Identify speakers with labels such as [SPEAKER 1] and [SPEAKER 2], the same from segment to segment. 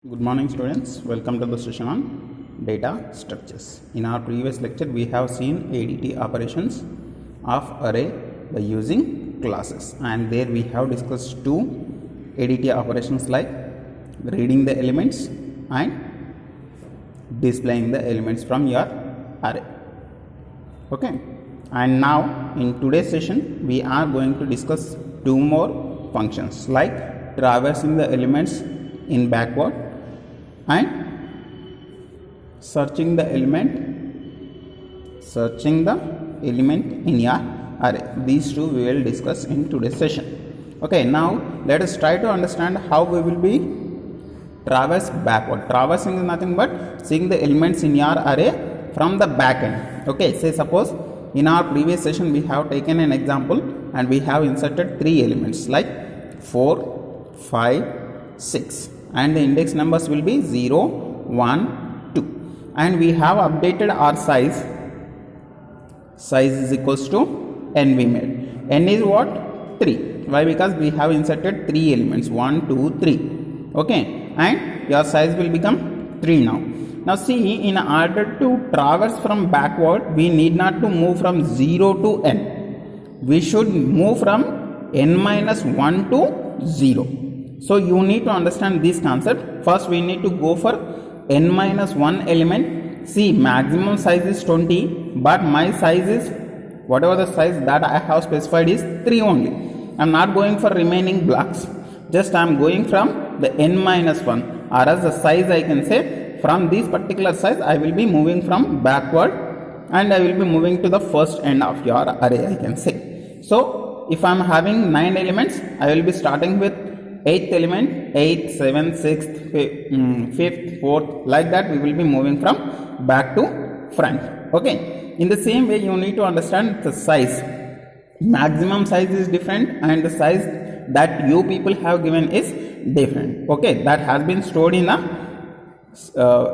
[SPEAKER 1] Good morning students, welcome to the session on data structures. In our previous lecture we have seen ADT operations of array by using classes, and there we have discussed two ADT operations like reading the elements and displaying the elements from your array. Okay, and now in today's session we are going to discuss two more functions like traversing the elements in backward and searching the element in your array. These two we will discuss in today's session. Okay, now let us try to understand how we will be traverse backward. Traversing is nothing but seeing the elements in your array from the back end. Okay, say suppose in our previous session we have taken an example and we have inserted three elements like 4, 5, 6. And the index numbers will be 0, 1, 2, and we have updated our size is equals to n we made. N is what? 3. Why? Because we have inserted 3 elements 1, 2, 3. Okay, and your size will become 3 now. Now see, in order to traverse from backward we need not to move from 0 to n. We should move from n minus 1 to 0. So you need to understand this concept. First we need to go for n minus 1 element. See, maximum size is 20, but my size is whatever the size that I have specified is 3 only. I am not going for remaining blocks. Just I am going from the n minus 1, or as the size I can say from this particular size I will be moving from backward and I will be moving to the first end of your array, I can say. So if I am having 9 elements, I will be starting with 8th element, 8th, 7th, 6th, 5th, 4th, like that we will be moving from back to front. Okay, in the same way you need to understand the size. Maximum size is different and the size that you people have given is different. Okay, that has been stored in a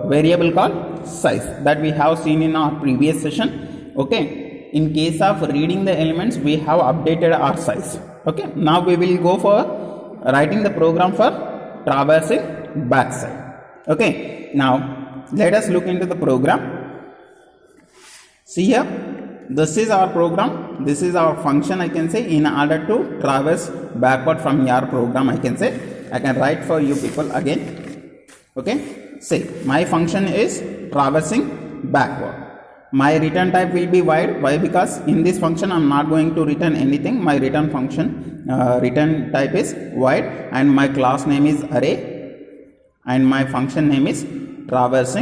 [SPEAKER 1] variable called size that we have seen in our previous session. Okay, in case of reading the elements we have updated our size. Okay, now we will go for writing the program for traversing backside. Okay, now let us look into the program. See here, this is our program, this is our function, I can say, in order to traverse backward from your program, I can say. I can write for you people again. Okay, say my function is traversing backward. My return type will be void. Why? Because in this function I am not going to return anything. My return type is void, and my class name is array, and my function name is traverse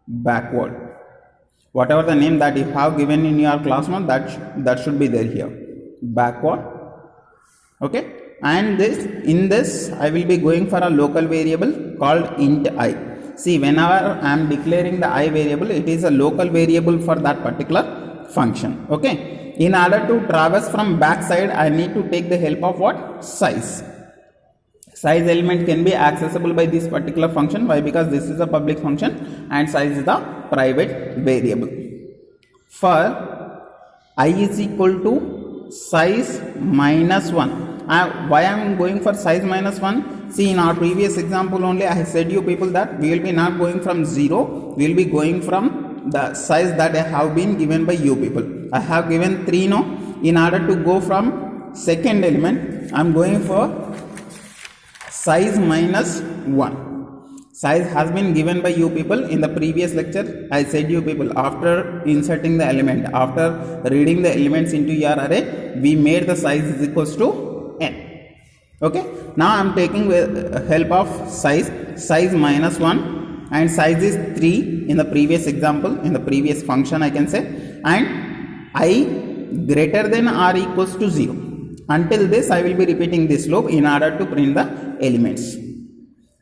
[SPEAKER 1] backward. Whatever the name that you have given in your class name, that should be there here, backward. Okay, and in this I will be going for a local variable called int I. See, whenever I am declaring the I variable, it is a local variable for that particular function. Okay, in order to traverse from backside I need to take the help of what? Size. Size element can be accessible by this particular function. Why? Because this is a public function and size is the private variable. For I is equal to size minus 1. Why I am going for size minus 1? See, in our previous example only I said you people that we will be not going from 0, we will be going from the size that I have been given by you people. I have given 3 now. In order to go from second element I am going for size minus 1. Size has been given by you people. In the previous lecture I said you people, after inserting the element, after reading the elements into your array, we made the size is equals to n. Okay, now I am taking with help of size minus 1, and size is 3 in the previous example, in the previous function I can say, and I greater than or equals to 0. Until this I will be repeating this loop in order to print the elements.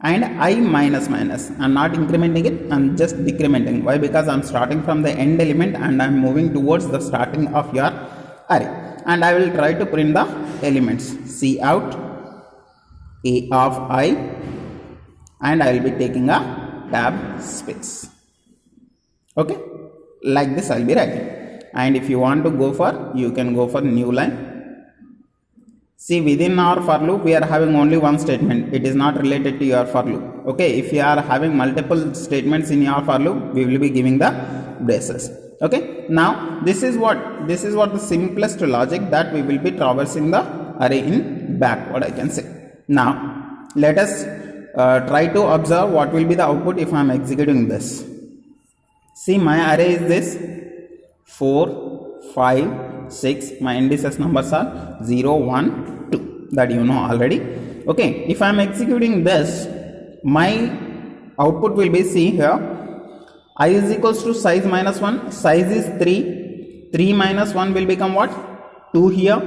[SPEAKER 1] And I minus minus, I am not incrementing it, I am just decrementing. Why? Because I am starting from the end element and I am moving towards the starting of your array, and I will try to print the elements. Cout A of I, and I will be taking a tab space. Okay, like this I will be writing. And if you want to go for, you can go for new line. See, within our for loop we are having only one statement, it is not related to your for loop. Okay, if you are having multiple statements in your for loop, we will be giving the braces. Okay, now this is what the simplest logic that we will be traversing the array in backward, I can say. Now let us try to observe what will be the output if I am executing this. See, my array is this 4, 5, 6. My indices numbers are 0, 1, 2, that you know already. Okay, if I am executing this, my output will be, see here, I is equals to size minus 1, size is 3, 3 minus 1 will become what? 2 here.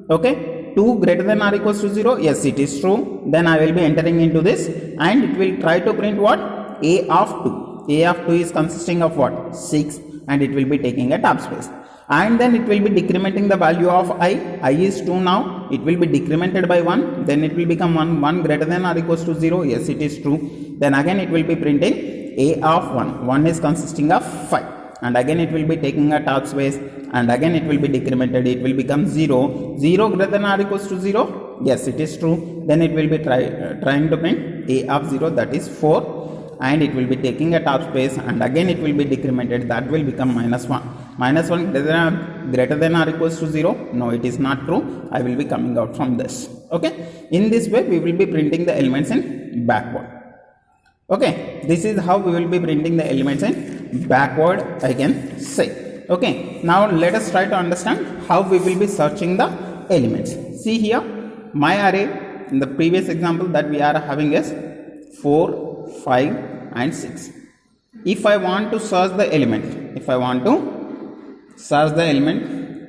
[SPEAKER 1] Okay, 2 greater than or equals to 0, yes, it is true. Then I will be entering into this and it will try to print what? A of 2. A of 2 is consisting of what? 6, and it will be taking a tab space. And then it will be decrementing the value of I is 2 now, it will be decremented by 1, then it will become 1 greater than or equals to 0, yes, it is true. Then again it will be printing A of 1 is consisting of 5, and again it will be taking a tab space, and again it will be decremented, it will become 0 greater than or equals to 0, yes, it is true. Then it will be trying to print A of 0, that is 4, and it will be taking a tab space, and again it will be decremented, that will become -1. -1 greater than or equals to 0, no, it is not true. I will be coming out from this. Okay, in this way we will be printing the elements in backward. Okay, this is how we will be printing the elements in backward, I can say. Okay, now let us try to understand how we will be searching the elements. See here, my array in the previous example that we are having is 4, 5 and 6. If I want to search the element,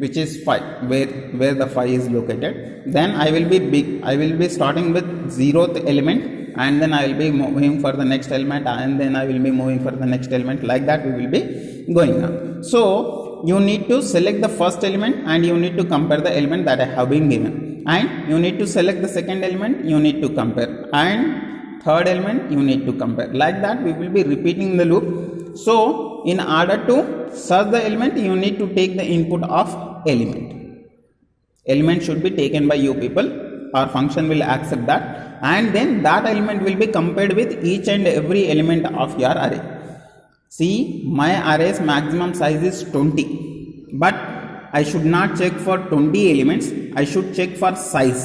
[SPEAKER 1] which is 5, where the 5 is located, then I will be starting with 0th element, and then I will be moving for the next element, and then I will be moving for the next element, like that we will be going on. So you need to select the first element and you need to compare the element that I have been given, and you need to select the second element, you need to compare, and third element you need to compare, like that we will be repeating the loop. So in order to search the element, you need to take the input of element should be taken by you people, our function will accept that, and then that element will be compared with each and every element of your array. See, my array's maximum size is 20, but I should not check for 20 elements, I should check for size,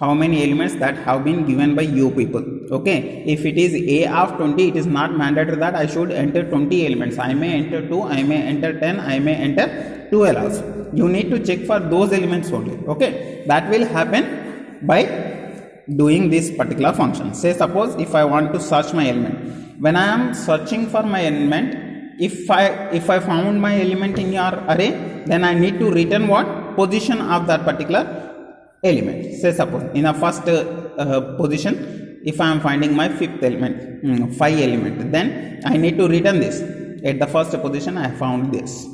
[SPEAKER 1] how many elements that have been given by you people. Okay, if it is A of 20, it is not mandatory that I should enter 20 elements. I may enter 2, I may enter 10, I may enter 12 also. You need to check for those elements only. Okay, that will happen by doing this particular function. Say suppose if I want to search my element, when I am searching for my element, if I found my element in your array, then I need to return what? Position of that particular element. Say suppose in a first position, if I am finding my fifth element, 5 element, then I need to return this. At the first position I found this,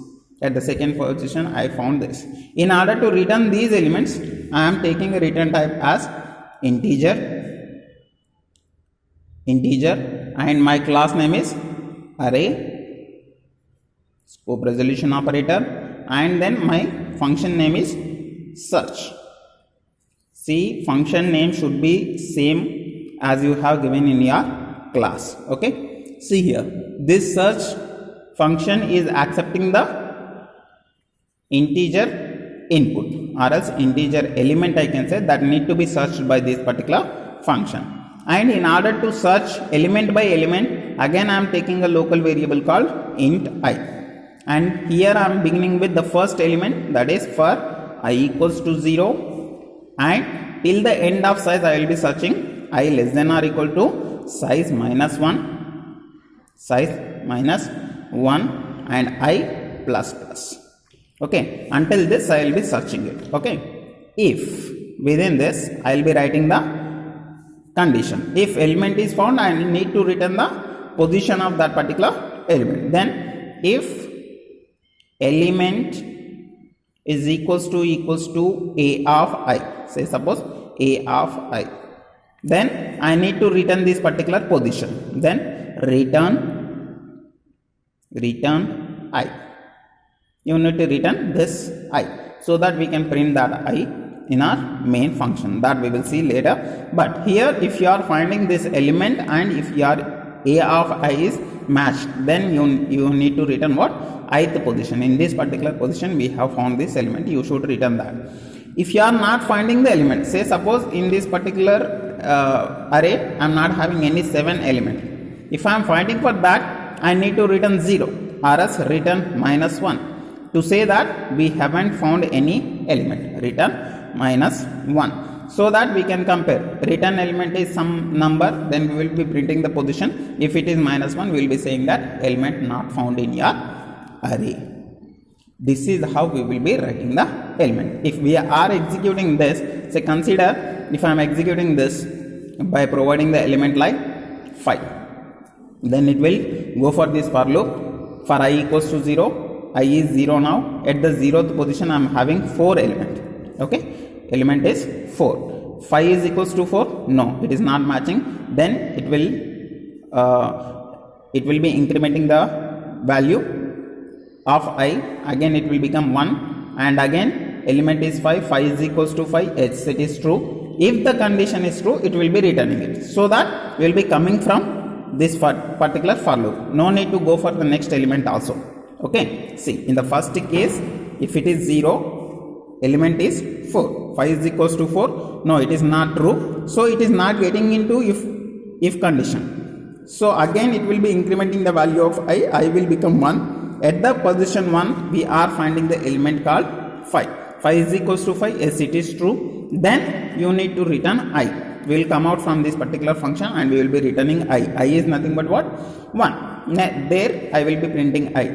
[SPEAKER 1] at the second position I found this. In order to return these elements, I am taking a return type as integer, and my class name is array, scope resolution operator, and then my function name is search. See, function name should be same as you have given in your class. Okay, see here, this search function is accepting the integer input, or else integer element, I can say, that need to be searched by this particular function. And in order to search element by element, again I am taking a local variable called int I, and here I am beginning with the first element, that is for I equals to 0, and till the end of size I will be searching I less than or equal to size minus 1, and I plus plus. Okay, until this I will be searching it. Okay, if within this I will be writing the condition. If element is found, I need to return the position of that particular element. Then if element is equals to A of I, say suppose A of I, then I need to return this particular position. Then return I. You need to return this I, so that we can print that I in our main function, that we will see later. But here if you are finding this element and if your a of I is matched, then you need to return what? Ith position. In this particular position we have found this element, you should return that. If you are not finding the element, say suppose in this particular array I am not having any 7 element. If I am finding for that, I need to return 0 or else return -1 to say that we haven't found any element. Return -1 so that we can compare. Return element is some number, then we will be printing the position. If it is -1, we will be saying that element not found in your array. This is how we will be writing the element. If we are executing this, say consider if I am executing this by providing the element like 5, then it will go for this for loop. For I equals to 0, I is 0 now. At the 0th position I am having 4 element. Okay, element is 4. 5 is equals to 4, no, it is not matching. Then it will be incrementing the value of I, again it will become 1, and again element is 5, 5 is equals to 5, yes, it is true. If the condition is true, it will be returning it, so that we will be coming from this particular for loop. No need to go for the next element also. Okay, see, in the first case, if it is 0, element is 4, 5 is equals to 4, no, it is not true, so it is not getting into if condition. So again it will be incrementing the value of I will become 1. At the position 1, we are finding the element called 5. 5 is equals to 5, yes, it is true. Then you need to return I. We will come out from this particular function and we will be returning I. I is nothing but what? 1. There I will be printing I.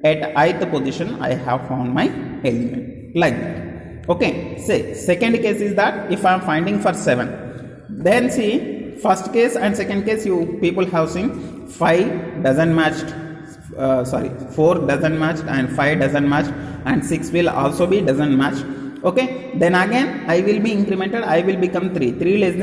[SPEAKER 1] At ith position, I have found my element, like that. Okay, say second case is that if I am finding for 7, then see, first case and second case you people have seen 5 doesn't match. 4 doesn't match and 5 doesn't match and 6 will also be doesn't match. Okay, then again I will be incremented, I will become 3. 3 less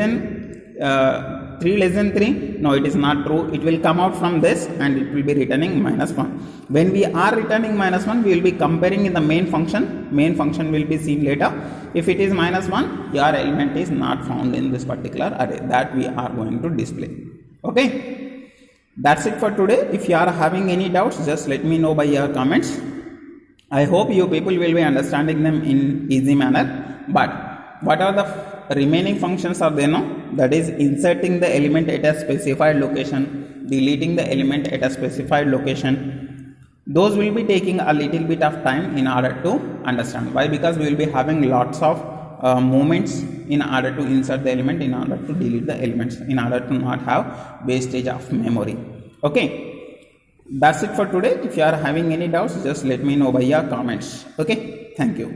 [SPEAKER 1] than 3, no, it is not true. It will come out from this and it will be returning -1. When we are returning -1, we will be comparing in the main function. Main function will be seen later. If it is -1, your element is not found in this particular array, that we are going to display. Okay, that's it for today. If you are having any doubts, just let me know by your comments. I hope you people will be understanding them in easy manner. But what are the remaining functions are there now? That is inserting the element at a specified location, deleting the element at a specified location. Those will be taking a little bit of time in order to understand. Why? Because we will be having lots of movements in order to insert the element, in order to delete the elements, in order to not have wastage of memory. Okay, that's it for today. If you are having any doubts, just let me know by your comments. Okay, thank you.